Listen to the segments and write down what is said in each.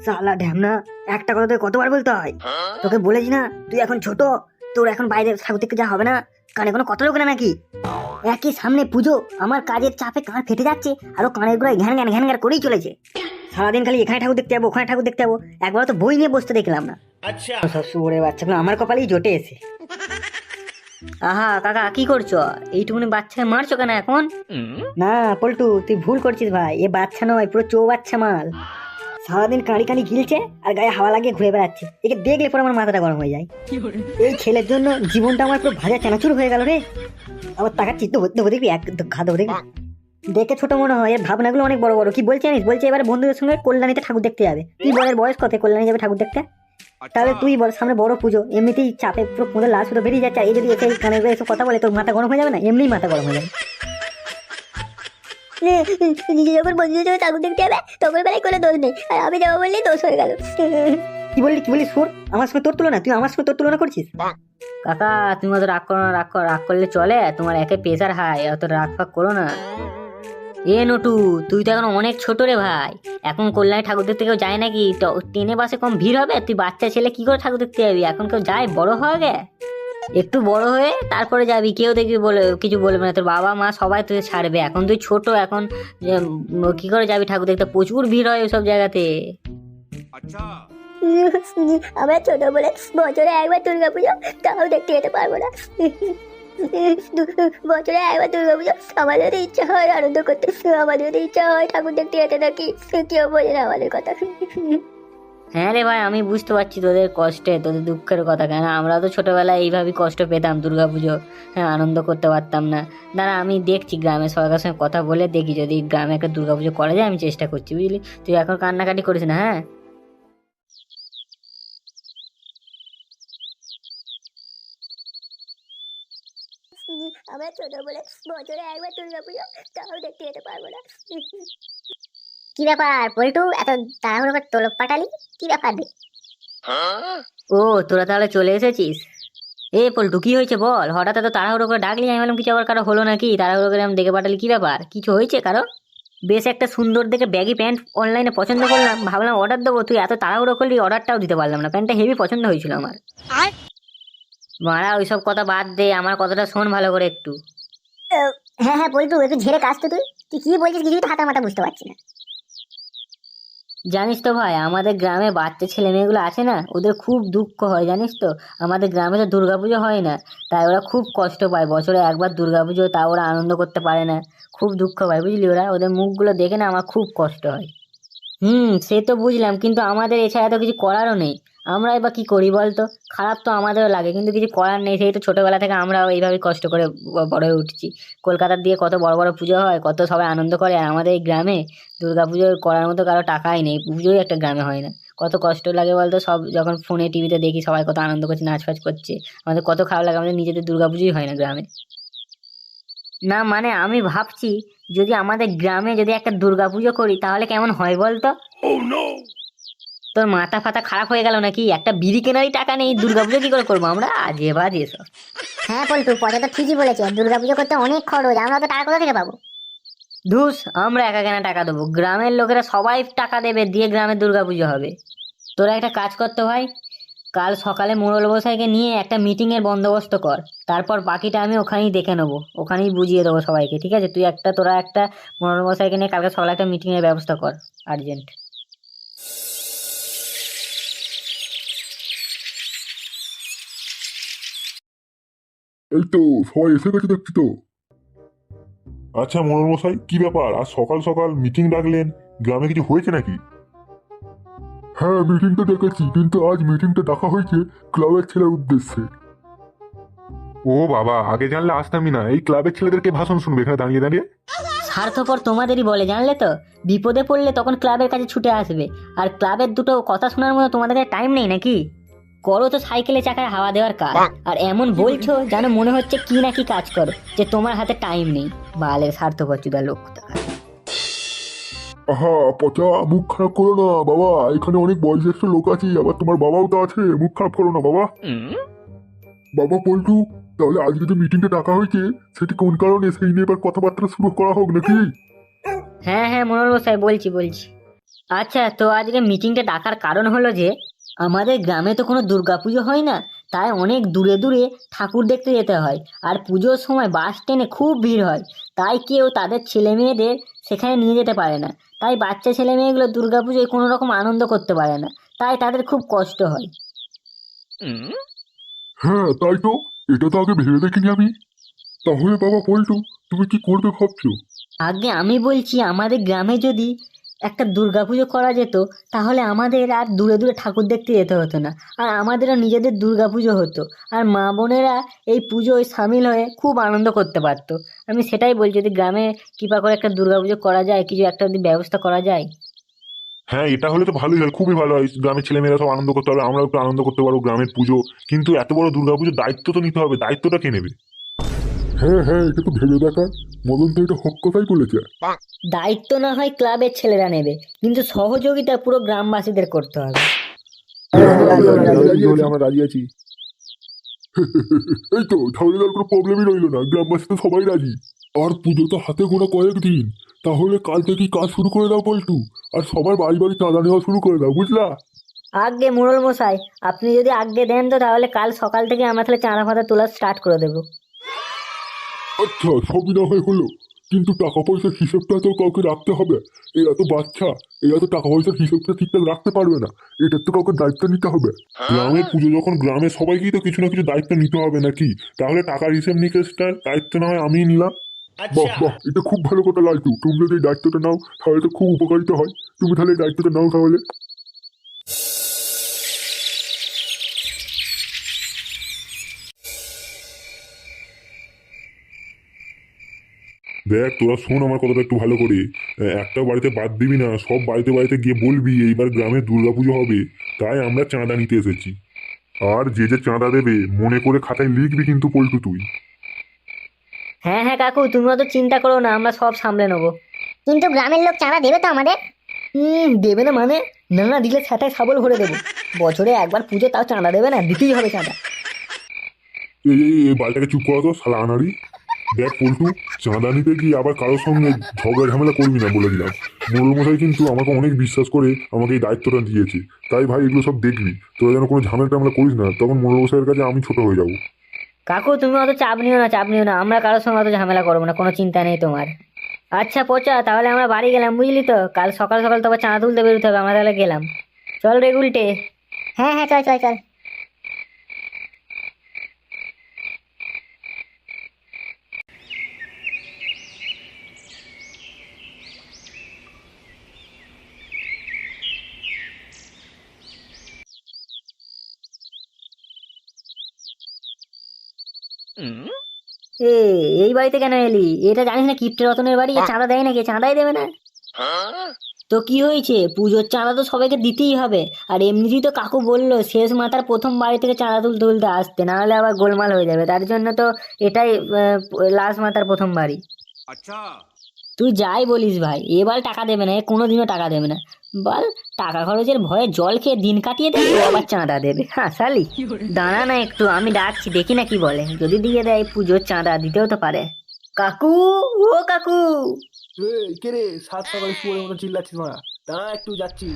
শালা ঢ্যামনা, একটা কথা তোকে কতবার বলতে হয়? তোকে বলেছি না তুই এখন ছোট, তোর এখন বাইরে ঠাকুর দেখতে যা হবে না। কানে কোনো কথা লোক না নাকি? একই সামনে পুজো, আমার কাজের চাপে কান ফেটে যাচ্ছে, আরো কানের গোড়ায় ঘ্যান ঘ্যান ঘ্যান ঘ্যান করেই চলেছে। সারাদিন খালি এখানে ঠাকুর দেখতে যাবো, ওখানে ঠাকুর দেখতে যাবো, একবার তো বই নিয়ে বসতে দেখলাম না। আচ্ছা সব শুয়োরের বাচ্চাগুলো আমার কপালেই জোটে এসে। আহা কাকা, কি করছো? এইটুকুনি বাচ্চাকে মারছো কেন এখন? না পল্টু, তুই ভুল করছিস ভাই, এ বাচ্চা নয়, পুরো বাচ্চা মাল। সারাদিন কাঁড়ি কাঁড়ি গিলছে আর গায়ে হাওয়া লাগিয়ে ঘুরে বেড়াচ্ছে, একে দেখলে পরে আমার মাথাটা গরম হয়ে যায়। এই ছেলের জন্য জীবনটা আমার পুরো ভাজা চানাচুর হয়ে গেল রে। আবার টাকা চিত্ত হতে হতে দেখবি, এক ঘা দেবো দেখবি। দেখে ছোট মনে হয়, এর ভাবনাগুলো অনেক বড় বড়। কি বলছি জানিস? বলছে এবারে বন্ধুদের সঙ্গে কল্যাণীতে ঠাকুর দেখতে যাবে। তুই বলের বয়স কত কল্যাণী যাবে ঠাকুর দেখতে? তাহলে তুই বল, সামনে বড় পুজো, এমনিতেই চাপে পুরো পুজোর লাশ শুধু বেরিয়ে যাচ্ছে, এই যদি এসে কানে এসব কথা বলে তোর মাথা গরম হয়ে যাবে না? এমনিই মাথা গরম হয়ে যাবে। নিজে যখন বন্ধুদের সঙ্গে ঠাকুর দেখতে যাবে তখন বেলায় কোনো দোষ নেই, আর আমি যাবো বললেই দোষ হয়ে গেল। কি বললি সুর? আমার সঙ্গে তোর তুলনা? তুই আমার সঙ্গে তোর তুলনা করছিস? কাকা তুমি অত রাগ করো না, রাগ করলে চলে? তোমার একে প্রেশার হাই, অত রাগ ফাগ করো না। এ নটু, তুই তো এখন অনেক ছোট রে ভাই, এখন কল্যাণী ঠাকুর দেখতে কেউ যায় নাকি? ট্রেনে বাসে কম ভিড় হবে, তুই বাচ্চা ছেলে কি করে ঠাকুর দেখতে যাবি? এখন কেউ যায়? বড় হয়ে গে, একটু বড় হয়ে তারপরে যাবি, কেউ দেখবি বলে কিছু বলবে না, তোর বাবা মা সবাই তুই ছাড়বে। এখন তুই ছোট, এখন কি করে যাবি ঠাকুর দেখতে? প্রচুর ভিড় হয় ওইসব জায়গাতে। আমরা ছোট বলে বছরে একবার দুর্গা পুজো, তাও দেখতে যেতে পারবো না। বছরে একবার দুর্গা পুজো, আমাদের ইচ্ছা হয় আনন্দ করতে, আমাদের ইচ্ছা হয় ঠাকুর দেখতে যেতে, নাকি কেউ বোঝে না আমাদের কথা। হ্যাঁ রে ভাই, আমি বুঝতে পারছি তোদের কষ্টে, তোদের দুঃখের কথা। কেন আমরা তো ছোটবেলায় এইভাবেই কষ্ট পেতাম, দুর্গাপুজো হ্যাঁ আনন্দ করতে পারতাম না। দাঁড়া আমি দেখছি গ্রামের সরকারের সঙ্গে কথা বলে দেখি, যদি গ্রামে একটা দুর্গাপুজো করা যায় আমি চেষ্টা করছি, বুঝলি? তুই এখন কান্নাকাটি করিস না, হ্যাঁ? আমরা ছোট বলে বছরে একবার দুর্গা পুজো, তাও দেখতে যেতে পারবো না। কি ব্যাপার পল্টু, এত তাড়াহুড়ো করে তোলক পাঠালি? কি ব্যাপার রে? ও তোরা তাহলে চলে এসেছিস? এ পল্টু, কি হয়েছে বল? হঠাৎ এত তাড়াহুড়ো করে ডাকলি, আমি বললাম কিছু আবার কারো হলো নাকি, তাড়াহুড়ো করে আমি দেখে পাঠালি, কি ব্যাপার? কিছু হয়েছে কারো? বেশ একটা সুন্দর দেখে ব্যাগি প্যান্ট অনলাইনে পছন্দ করলাম, ভাবলাম অর্ডার দেবো, তুই এত তাড়াহুড়ো করলি অর্ডারটাও দিতে পারলাম না। প্যান্টটা হেভি পছন্দ হয়েছিল আমার। মারা ওইসব কথা বাদ দে, আমার কথাটা শোন ভালো করে একটু। হ্যাঁ হ্যাঁ পল্টু, একটু ঝেড়ে কাজ তো। তুই কি বলছিস কিছুই তো হাতা মাথা বুঝতে পারছি না। জানিস তো ভাই, আমাদের গ্রামে বাচ্চা ছেলে মেয়েগুলো আছে না, ওদের খুব দুঃখ হয় জানিস তো। আমাদের গ্রামে তো দুর্গাপুজো হয় না, তাই ওরা খুব কষ্ট পায়। বছরে একবার দুর্গাপুজো, তা ওরা আনন্দ করতে পারে না, খুব দুঃখ পায়, বুঝলি? ওদের মুখগুলো দেখে না আমার খুব কষ্ট হয়। সে তো বুঝলাম, কিন্তু আমাদের এছাড়া তো কিছু করারও নেই। আমরা এবার কি করি বলতো? খারাপ তো আমাদেরও লাগে, কিন্তু কিছু করার নেই। সেই তো ছোটবেলা থেকে আমরাও এইভাবে কষ্ট করে বড় হয়ে উঠছি। কলকাতার দিয়ে কত বড় বড় পুজো হয়, কত সবাই আনন্দ করে, আর আমাদের এই গ্রামে দুর্গাপুজো করার মতো কারো টাকাই নেই, পুজোই একটা গ্রামে হয় না। কত কষ্ট লাগে বলতো, সব যখন ফোনে টিভিতে দেখি সবাই কত আনন্দ করছে, নাচ ফাচ করছে, আমাদের কত খারাপ লাগে, আমাদের নিজেদের দুর্গাপুজোই হয় না গ্রামে। না মানে আমি ভাবছি, যদি আমাদের গ্রামে যদি একটা দুর্গাপুজো করি তাহলে কেমন হয় বলতো? তোর মাথা ফাতা খারাপ হয়ে গেল নাকি? একটা বিড়ি কেনারই টাকা নেই, দুর্গাপুজো কি করে করবো আমরা? আজে বাজে সব। হ্যাঁ পল্টু, পচা তো ঠিকই বলেছে, দুর্গাপুজো করতে অনেক খরচ, আমরা তো টাকা কোথা থেকে পাবো? ধুস, আমরা একা কেনা টাকা দেবো? গ্রামের লোকেরা সবাই টাকা দেবে, দিয়ে গ্রামের দুর্গাপুজো হবে। তোরা একটা কাজ করতো ভাই, কাল সকালে মোড়ল মশাইকে নিয়ে একটা মিটিং এর বন্দোবস্ত কর, তারপর বাকিটা আমি ওখানেই দেখে নেবো, ওখানেই বুঝিয়ে দেবো সবাইকে, ঠিক আছে? তোরা একটা মোড়ল মশাইকে নিয়ে কালকে সকালে একটা মিটিং এর ব্যবস্থা কর, আর্জেন্ট। এই তো সবাই এসে গেছে দেখছি তো। আচ্ছা মোড়ল মশাই, কি ব্যাপার আজ সকাল সকাল মিটিং ডাকলেন? গ্রামে কিছু হয়েছে নাকি? হ্যাঁ মিটিংটা ডেকেছি, কিন্তু আজ মিটিংটা ডাকা হয়েছে ক্লাবের ছেলের উদ্দেশ্যে। ও বাবা, আগে জানলে আসতামই না। এই ক্লাবের ছেলেদেরকে ভাষণ শুনবে এখানে দাঁড়িয়ে দাঁড়িয়ে? স্বার্থপর তোমাদেরই বলে, জানলে তো? বিপদে পড়লে তখন ক্লাবের কাছে ছুটে আসবে, আর ক্লাবের দুটো কথা শোনার মতো তোমাদের টাইম নেই নাকি? করো তো সাইকেলে চাকায় হাওয়া দেওয়ার কাজ, আর এমন বলছো যেন মনে হচ্ছে কি না কি কাজ করো, যে তোমার হাতে টাইম নেই। বালের স্বার্থপর চুদা লোক। আহা পচা, মুখ খারাপ করো না বাবা, এখানে অনেক বয়োজ্যেষ্ঠ লোক আছে, আবার তোমার বাবাও তো আছে, মুখ খারাপ করো না বাবা। বাবা পল্টু, তাহলে আজকে যে মিটিংটা ডাকা হয়েছে সেটি কোন কারণে, সেই নিয়ে এবার কথাবার্তা শুরু করা হোক নাকি? হ্যাঁ হ্যাঁ মোড়ল মশাই, বলছি। আচ্ছা, তো আজকে মিটিংটা ডাকার কারণ হলো যে আমাদের গ্রামে তো কোনো দুর্গাপুজো হয় না, তাই অনেক দূরে দূরে ঠাকুর দেখতে যেতে হয়। আর পুজোর সময় বাস স্ট্যান্ডে খুব ভিড় হয়, তাই কেউ তাদের ছেলে মেয়েদের সেখানে নিয়ে যেতে পারে না। তাই বাচ্চা ছেলে মেয়েগুলো দুর্গাপুজোয় কোনো রকম আনন্দ করতে পারে না, তাই তাদের খুব কষ্ট হয়। হ্যাঁ তাই তো, এটা তো আগে ভেবে দেখিনি আমি। তাহলে বাবা পল্টু, তুমি কি করবে ভাবছো? আগে আমি বলছি, আমাদের গ্রামে যদি একটা দুর্গাপুজো করা যেত, তাহলে আমাদের আর দূরে দূরে ঠাকুর দেখতে যেতে হতো না, আর আমাদেরও নিজেদের দুর্গাপুজো হতো, আর মা বোনেরা এই পুজোয় সামিল হয়ে খুব আনন্দ করতে পারতো। আমি সেটাই বলছি, যদি গ্রামে কৃপা করে একটা দুর্গাপুজো করা যায়, কিছু একটা যদি ব্যবস্থা করা যায়। হ্যাঁ এটা হলে তো ভালোই হয়, খুবই ভালো হয়, গ্রামের ছেলেমেয়েরা সব আনন্দ করতে পারবে, আমরাও একটু আনন্দ করতে পারবো গ্রামের পুজো। কিন্তু এত বড় দুর্গাপুজোর দায়িত্ব তো নিতে হবে, দায়িত্বটা কে নেবে? হ্যাঁ হ্যাঁ, এটা তো ভেবে দেখা, মদন তো এটা হক কথাই বলেছে। দায়িত্ব না হয় ক্লাবের ছেলেরা নেবে, কিন্তু সহযোগিতা পুরো গ্রামবাসীদের করতে হবে। আমরা রাজি আছি। এই তো, তাহলে আর কোনো প্রবলেমই রইলো না, গ্রামবাসী তো সবাই রাজি। আর পুজো তো হাতে গোনা কয়েকদিন, তাহলে কাল থেকেই কাজ শুরু করে দাও পল্টু, আর সবার বাড়ি বাড়ি চাঁদা নেওয়া শুরু করে দাও, বুঝলা? আগে মোড়ল মশাই, আপনি যদি আগে দেন তো তাহলে কাল সকাল থেকে আমরা তাহলে চাঁদা ফাঁদা তোলা স্টার্ট করে দেবো। আচ্ছা সবই না হয় হলো, কিন্তু টাকা পয়সার হিসেবটা তো কাউকে রাখতে হবে। এরা তো বাচ্চা, এরা তো টাকা পয়সার হিসেবটা ঠিকঠাক রাখতে পারবে না, এটার তো কাউকে দায়িত্ব নিতে হবে। গ্রামের পুজো যখন, গ্রামের সবাইকেই তো কিছু না কিছু দায়িত্ব নিতে হবে নাকি? তাহলে টাকার হিসেব নিকেশটার দায়িত্ব না হয় আমিই নিলাম। বাহ বাহ, এটা খুব ভালো কথা লালটু, তুমি যদি এই দায়িত্বটা নাও তাহলে তো খুব উপকারিত হয়। তুমি তাহলে এই দায়িত্বটা নাও তাহলে। দেখ তোরা শোন আমার কথাটা একটু ভালো করে, একটা বাড়িতে বাদ দিবি না, সব বাড়িতে বাড়িতে গিয়ে বলবি এইবার গ্রামে দুর্গাপুজো হবে, তাই আমরা চাঁদা নিতে এসেছি। আর যে যে চাঁদা দেবে মনে করে খাতায় লিখবি কিন্তু পল্টু তুই। হ্যাঁ হ্যাঁ কাকু, তুমি অত চিন্তা করো না, আমরা সব সামলে নেবো। কিন্তু গ্রামের লোক চাঁদা দেবে তো আমাদের? দেবে না মানে? না না, দিলে সেটাই সাবল ভরে দেবো। বছরে একবার পুজো, তাও চাঁদা দেবে না? দিতেই হবে চাঁদা। এই বালটাকে চুপ করা তো শালা আনারি। দেখ পল্টু, চাঁদা নিতে গিয়ে আবার কারোর সঙ্গে ঝগড়া ঝামেলা করবি না বলে দিলাম। মোড়ল মশাই কিন্তু আমাকে অনেক বিশ্বাস করে আমাকে এই দায়িত্বটা দিয়েছে, তাই ভাই এগুলো সব দেখবি, তোরা যেন কোনো ঝামেলা টামেলা করিস না, তখন মোড়ল মশাইয়ের কাছে আমি ছোট হয়ে যাবো। কাকু তুমি অত চাপ নিও না, আমরা কারোর সঙ্গে অত ঝামেলা করবো না, কোনো চিন্তা নেই তোমার। আচ্ছা পচা, তাহলে আমরা বাড়ি গেলাম, বুঝলি তো? কাল সকাল সকাল তো আবার চাঁদা তুলতে বেরোতে হবে, আমরা তাহলে গেলাম। চল রে গুলটে। হ্যাঁ হ্যাঁ, চল চল চল। এ, এই বাড়িতে কেন এলি? এটা জানিস না কিপ্টে রতনের বাড়ি? এ চাঁদা দেয় নাকি? চাঁদাই দেবে না তো কি হয়েছে? পুজোর চাঁদা তো সবাইকে দিতেই হবে। আর এমনিতেই তো কাকু বললো শেষ মাথার প্রথম বাড়ি থেকে চাঁদা তুলতে তুলতে আসতে, না হলে আবার গোলমাল হয়ে যাবে, তার জন্য তো এটাই লাস্ট মাথার প্রথম বাড়ি। अच्छा। তুই যাই বলিস ভাই, এবার টাকা দেবে না, এ কোনোদিনও টাকা দেবে না। বল, টাকা খরচের ভয়ে জল খেয়ে দিন কাটিয়ে দেবে, ও আবার চাঁদা দেবে? হ্যাঁ শালি, দাঁড়া না একটু, আমি ডাকছি, দেখি না কি বলে। যদি দিয়ে দেয় পুজোর চাঁদা, দিতেও তো পারে। কাকু, ও কাকু। কে রে, সাত সকালে শুয়ে মতো চিল্লাচ্ছিস মারা? দাঁড়া একটু যাচ্ছি।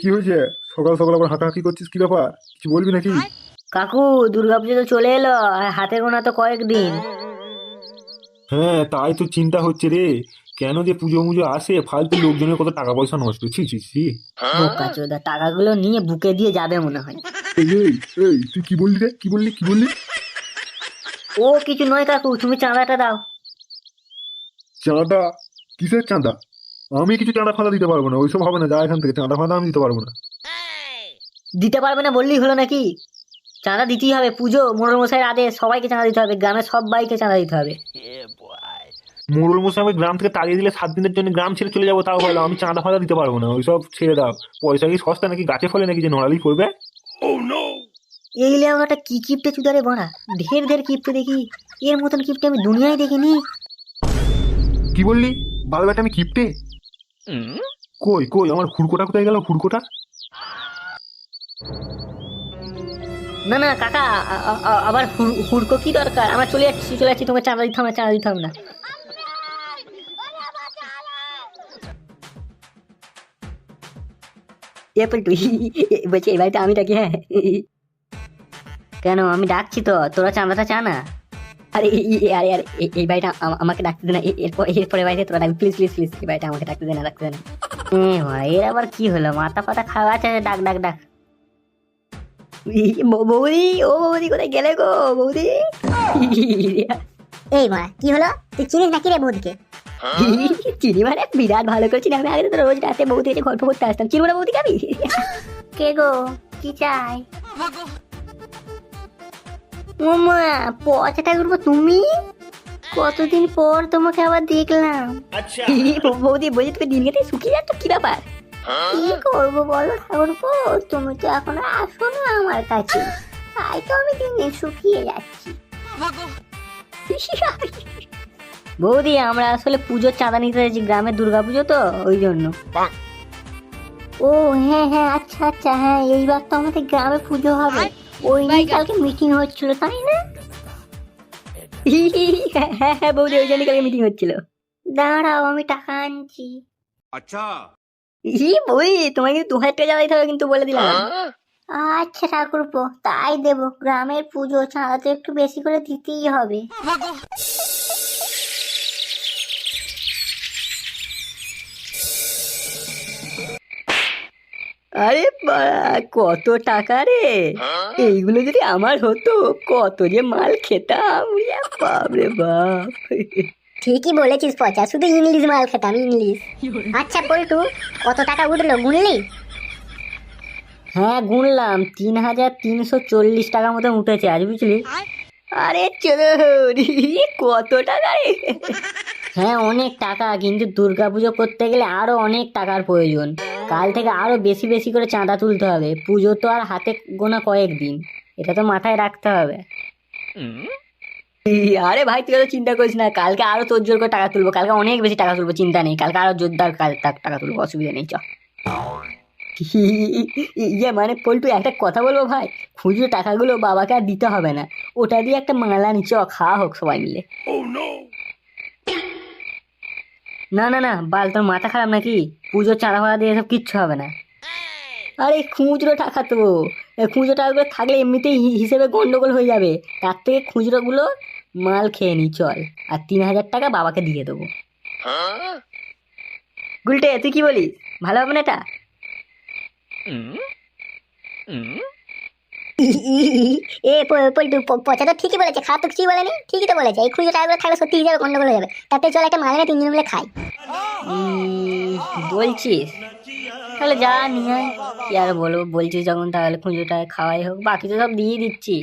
কি হয়েছে? সকাল সকাল আবার হাঁকাহাঁকি করছিস, কি ব্যাপার? কিছু বলবি নাকি? কাকু, দুর্গাপুজো তো চলে এলো, আর হাতে গোনা তো কয়েকদিন। হ্যাঁ তাই তো চিন্তা হচ্ছে রে, কেন যে পুজো মুজো আসে, ফালতু লোকজনের কত টাকা পয়সা নষ্ট। ছি ছি ছি। বোকা চোদা, টাকাগুলো নিয়ে বুকে দিয়ে যাবে মনে হয়। এই এই এই, তুই কি বললি রে? কি বললি কি বললি? ও কিছু নয় কাকু, তুমি চাঁদাটা দাও। চাঁদা? কিসের চাঁদা? আমি কিছু চাঁদা ফাঁদা দিতে পারবো না, ওইসব হবে না, যা এখান থেকে, চাঁদা ফাঁদা আমি দিতে পারবো না। দিতে পারবে না বললেই হলো নাকি? চাঁদা দিতেই হবে, পুজো, মোড়ল মশাইয়ের আদেশ, সবাইকে চাঁদা দিতে হবে, গ্রামের সব বাইকে চাঁদা দিতে হবে। মোড়ল মশাই আমি গ্রাম থেকে তাড়িয়ে দিলে 7 দিনের জন্য গ্রাম ছেড়ে চলে যাবো, তাও ভালো, আমি চাঁদা ফাঁদা দিতে পারবো না, ওইসব ছেড়ে দাও। পয়সা কি সস্তা নাকি, গাছে ফলে নাকি যে নড়ালি করবে? এইলে আমার একটা কি কিপটে চুদারে বাড়া, ঢের ঢের কিপটে দেখি, এর মতন কিপটে আমি দুনিয়ায় দেখিনি। কি বললি? বাল বেটা আমি কিপটে। কই কই আমার হুড়কোটা কোথায় গেল? হুড়কোটা না না কাকা, আবার হুড়কো কি দরকার? আমরা চলে যাচ্ছি, তোমাকে চাঁদা দিতে হবে না, চাঁদা দিতে হবে না। এ পল্টু, বলছি এই বাড়িতে আমি ডাকি? হ্যাঁ কেন, আমি ডাকছি তো, তোরা চাঁদাটা চা না। আরে আরে আরে এই বাড়িটা আমাকে ডাকতে দে না, এরপরে বাড়িতে তোরা ডাকবি, প্লিজ প্লিজ প্লিজ, এই বাড়িটা আমাকে ডাকতে দে না, ডাকতে দে না। এর আবার কি হলো? মাথা পাতা খাওয়া আছে, ডাক ডাক ডাক। বৌদি, ও বৌদি কোথায় গেলে গো বৌদি? এই মা কি হলো, তুই চিনিস নাকি রে বৌদিকে? চিনি মানে বিরাট ভালো করে চিনি, আমি আগে তো রোজ রাতে বৌদি এসে গল্প করতে আসতাম। চিনি না বৌদিকে আমি? কে গো, কি চাই? ও মা, পচাটা করবো তুমি? কতদিন পর তোমাকে আবার দেখলাম। বৌদি বলছি তুমি দিন গেতে শুকিয়ে যাচ্ছ, কি ব্যাপার? কি করবো বলো ঠাকুরপো, তুমি তো এখন আসো না আমার কাছে, তাই তো আমি দিন দিন শুকিয়ে যাচ্ছি। বৌদি আমরা আসলে পুজোর চাঁদা নিতে যাচ্ছি, গ্রামের দুর্গাপুজো তো, ওই জন্য। ও হ্যাঁ হ্যাঁ, আচ্ছা আচ্ছা, হ্যাঁ এইবার তো আমাদের গ্রামে পুজো হবে, ওই নিয়ে কালকে মিটিং হচ্ছিল তাই না? হ্যাঁ হ্যাঁ বৌদি, ওই জন্য কালকে মিটিং হচ্ছিল। দাঁড়াও আমি টাকা আনছি। বৌদি তোমাকে কিন্তু 2000 টাকা চাঁদা দিতে হবে কিন্তু, বলে দিলাম। আচ্ছা ঠাকুরপো, তাই দেবো, গ্রামের পুজো, চাঁদা তো একটু বেশি করে দিতেই হবে। আরে কত টাকা রে! এইগুলো যদি আমার হতো, কত যে মাল খেতাম, বাপরে বাপ। ঠিকই বলেছিস পচা, শুধু ইংলিশ মাল খেতাম, ইংলিশ। আচ্ছা পল্টু, কত টাকা উঠলো গুনলি? হ্যাঁ গুনলাম, 3340 টাকার মতো উঠেছে আজ, বুঝলি? আরে চলো, কত টাকা রে! হ্যাঁ অনেক টাকা, কিন্তু দুর্গাপুজো করতে গেলে আরো অনেক টাকার প্রয়োজন। কাল থেকে আরো বেশি বেশি করে চাঁদা তুলতে হবে, পুজো তো আর হাতে গোনা কয়েকদিন, এটা তো মাথায় রাখতে হবে। আরে ভাই তুই তো চিন্তা করিস না, কালকে আরো তোর জোর করে টাকা তুলবো, কালকে অনেক বেশি টাকা তুলবো, চিন্তা নেই, কালকে আরো জোরদার টাকা তুলবো, অসুবিধা নেই, চ। ইয়ে মানে পল্টু একটা কথা বলবো ভাই, খুচরো টাকাগুলো বাবাকে আর দিতে হবে না, ওটা দিয়ে একটা মালা নি, চ খাওয়া হোক সবাই মিলে। না না না বাল, তোর মাথা খারাপ নাকি? পুজোর চাঁদা ফাড়া দিয়ে সব কিচ্ছু হবে না। আরে খুচরো টাকা তো, খুচরো টাকাগুলো থাকলে এমনিতেই হিসেবে গন্ডগোল হয়ে যাবে, তার থেকে খুচরোগুলো মাল খেয়ে নি চল, আর 3000 টাকা বাবাকে দিয়ে দেবো। গুলটে তুই কি বলিস, ভালো হবে না এটা? পল্টু পচা তো ঠিকই বলেছে, খারাপ তো কিছুই বলেনি, ঠিকই তো বলেছে। এই খুচরো টাকাগুলো থাকলে সত্যি হিসাবে গন্ডগোল হয়ে যাবে, তাতে চল একটা মালানে 3 জন মিলে খাই। বলছিস তাহলে যা নিয়ে আয়, কি আর বলবো, বলছিস যখন তাহলে খুচরো টাকা খাওয়াই হোক, বাকি তো সব দিয়ে দিচ্ছি,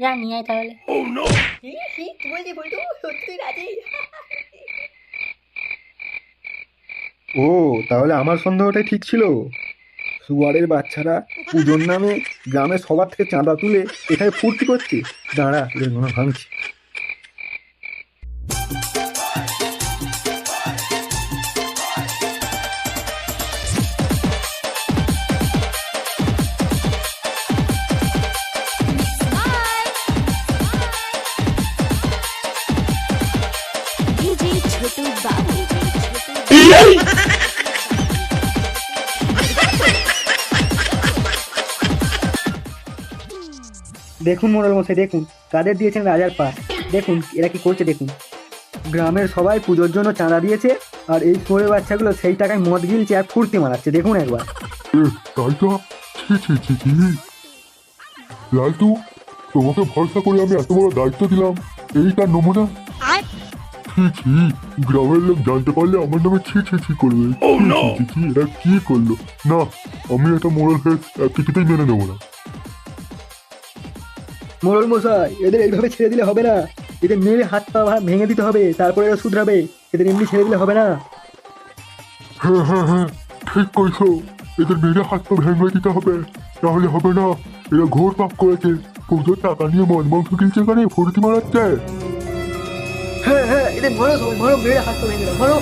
যা নিয়ে আয় তাহলে। ও তাহলে আমার সন্দেহটাই ঠিক ছিল, সুয়ারের বাচ্চারা পুজোর নামে গ্রামের সবার থেকে চাঁদা তুলে এখানে ফুর্তি করছে। দাঁড়া এদের মনে ভাঙছি। দেখুন মোড়ল মশাই, দেখুন কাদের দিয়েছেন রাজার পাস, দেখুন এরা কি করছে দেখুন। গ্রামের সবাই পুজোর জন্য চাঁদা দিয়েছে, আর এই ছোড়ে বাচ্চাগুলো সেই টাকায় মদ গিলছে আর ফুর্তি মারাচ্ছে, দেখুন একবার। তাই তো, ছি। লালটু, তোমাকে ভরসা করে আমি এত বড় দায়িত্ব দিলাম, এইটার নমুনা? ছি, গ্রামের লোক জানতে পারলে আমার নামে ছি করবে। ছি, এরা কি করলো? না, আমি একটা মোরাল হয়ে কিছুতেই মেনে নেবো না। মোড়ল মশাই, এদের এইভাবে ছেড়ে দিলে হবে না, এদের মেরে হাত পা ভেঙে দিতে হবে, তারপরে এরা শুধরাবে, এদের এমনি ছেড়ে দিলে হবে না। হ্যাঁ, ঠিক কইছো, এদের মেরে হাত পা ভেঙে দিতে হবে, তাহলে হবে না। এরা ঘোর পাপ করেছে, পুজোর টাকা নিয়ে মদ মাংস কিনছে, এখানে ফুর্তি মারাচ্ছে। হ্যাঁ এদের ধরো, মেরে হাত পা ভেঙে দাও, ধরো।